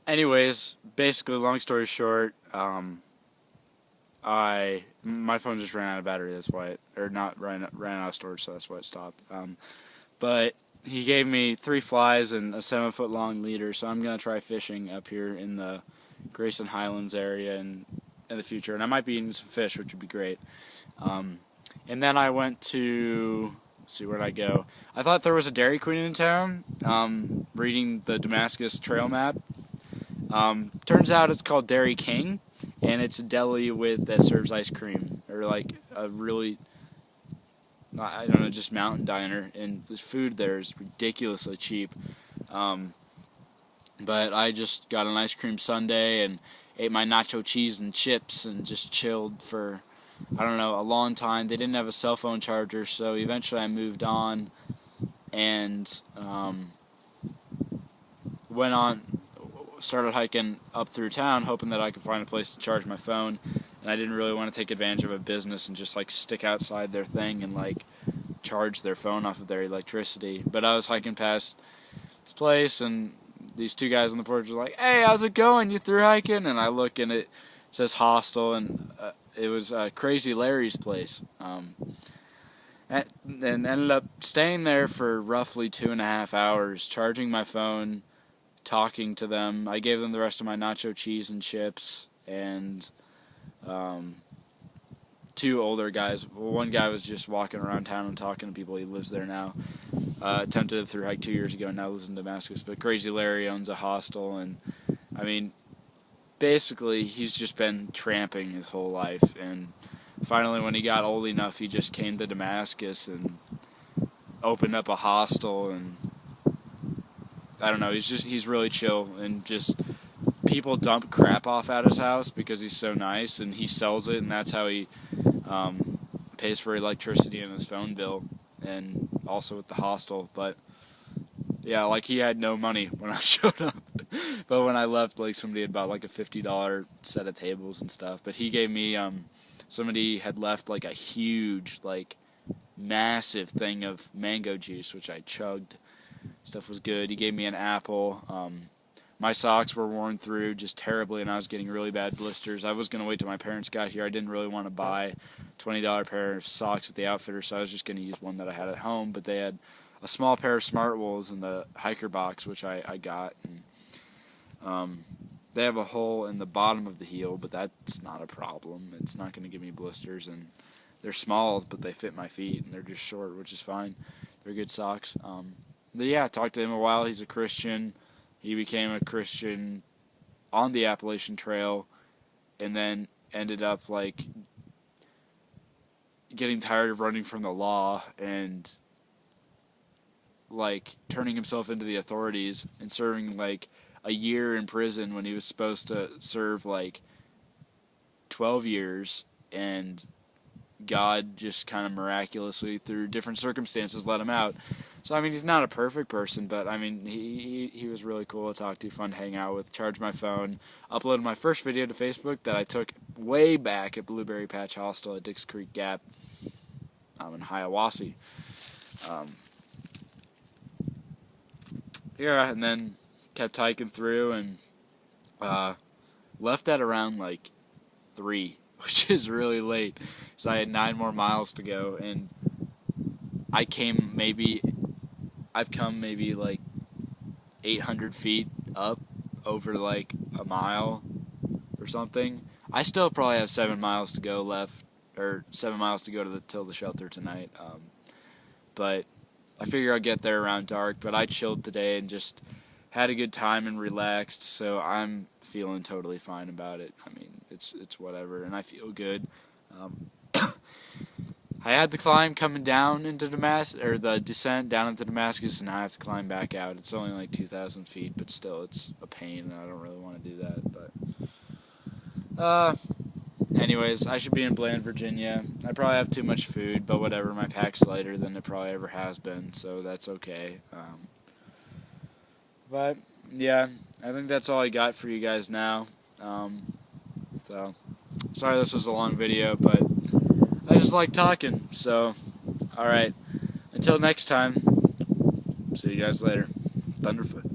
Anyways, basically, long story short, my phone just ran out of battery. That's why ran out of storage. So that's why it stopped. But he gave me 3 flies and a 7-foot long leader. So I'm gonna try fishing up here in the Grayson Highlands area in the future, and I might be eating some fish, which would be great. And then I went to, let's see, where'd I go? I thought there was a Dairy Queen in town. Reading the Damascus trail map. Turns out it's called Dairy King, and it's a deli that serves ice cream, or like a really, I don't know, just mountain diner, and the food there is ridiculously cheap. But I just got an ice cream sundae and ate my nacho cheese and chips and just chilled for, I don't know, a long time. They didn't have a cell phone charger, so eventually I moved on and started hiking up through town, hoping that I could find a place to charge my phone. And I didn't really want to take advantage of a business and just like stick outside their thing and like charge their phone off of their electricity. But I was hiking past this place, and these 2 guys on the porch were like, "Hey, how's it going? You through hiking?" And I look, and it says hostel, and it was Crazy Larry's place. And ended up staying there for roughly 2.5 hours, charging my phone, talking to them. I gave them the rest of my nacho cheese and chips, and 2 older guys. Well, one guy was just walking around town and talking to people. He lives there now. Attempted a through hike 2 years ago and now lives in Damascus. But Crazy Larry owns a hostel, and I mean, basically he's just been tramping his whole life, and finally when he got old enough, he just came to Damascus and opened up a hostel. And I don't know, he's really chill, and just people dump crap off at his house because he's so nice, and he sells it, and that's how he pays for electricity and his phone bill, and also with the hostel. But yeah, like, he had no money when I showed up, but when I left, like, somebody had bought like a $50 set of tables and stuff. But he gave me somebody had left like a huge, like, massive thing of mango juice, which I chugged. Stuff was good. He gave me an apple. My socks were worn through just terribly, and I was getting really bad blisters. I was going to wait till my parents got here. I didn't really want to buy a $20 pair of socks at the outfitter, so I was just going to use one that I had at home. But they had a small pair of Smart Wools in the hiker box, which I got. And, they have a hole in the bottom of the heel, but that's not a problem. It's not going to give me blisters, and they're smalls, but they fit my feet, and they're just short, which is fine. They're good socks. But yeah, I talked to him a while. He's a Christian. He became a Christian on the Appalachian Trail, and then ended up like getting tired of running from the law and like turning himself into the authorities and serving like a year in prison when he was supposed to serve like 12 years, and God just kind of miraculously, through different circumstances, let him out. So, I mean, he's not a perfect person, but, I mean, he was really cool to talk to, fun to hang out with. Charged my phone, uploaded my first video to Facebook that I took way back at Blueberry Patch Hostel at Dix Creek Gap in Hiawassee. Yeah, and then kept hiking through, and left at around, like, 3, which is really late, so I had 9 more miles to go, and I've come maybe like 800 feet up over like a mile or something. I still probably have 7 miles to go left, or 7 miles to go till the shelter tonight. But I figure I'll get there around dark. But I chilled today and just had a good time and relaxed, so I'm feeling totally fine about it. I mean, it's whatever, and I feel good. I had the climb coming down into Damascus, or the descent down into Damascus, and now I have to climb back out. It's only like 2,000 feet, but still, it's a pain, and I don't really want to do that. But anyways, I should be in Bland, Virginia. I probably have too much food, but whatever. My pack's lighter than it probably ever has been, so that's okay. But yeah, I think that's all I got for you guys now. So sorry this was a long video, but I just like talking. So, alright. Until next time, see you guys later. Thunderfoot.